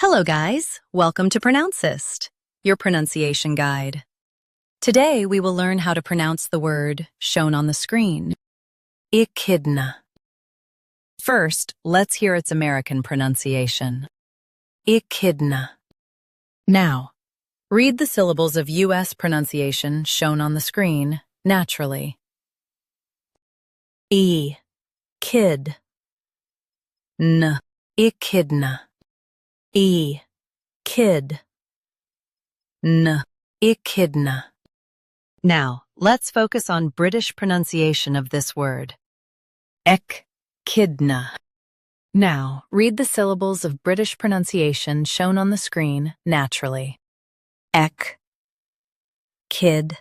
Hello guys, welcome to Pronouncist, your pronunciation guide. Today we will learn how to pronounce the word shown on the screen, ECHIDNA. First, let's hear its American pronunciation, ECHIDNA. Now, read the syllables of U.S. pronunciation shown on the screen naturally. E, kid. N, ECHIDNA. E, kid. N, ECHIDNA. Now, let's focus on British pronunciation of this word. ECHIDNA. Now, read the syllables of British pronunciation shown on the screen naturally. Kid.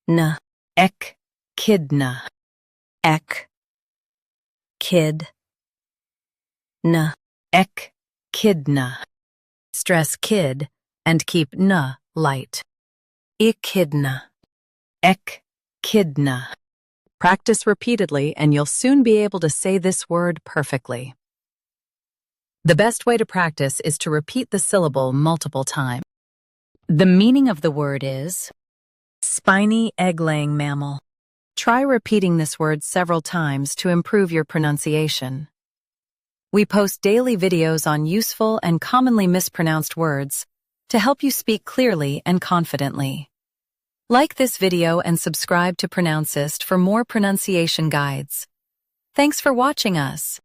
N, ECHIDNA. Kid. N, ECHIDNA. Stress kid and keep n light. ECHIDNA. ECHIDNA. Practice repeatedly and you'll soon be able to say this word perfectly. The best way to practice is to repeat the syllable multiple times. The meaning of the word is spiny egg-laying mammal. Try repeating this word several times to improve your pronunciation. We post daily videos on useful and commonly mispronounced words to help you speak clearly and confidently. Like this video and subscribe to Pronouncist for more pronunciation guides. Thanks for watching us.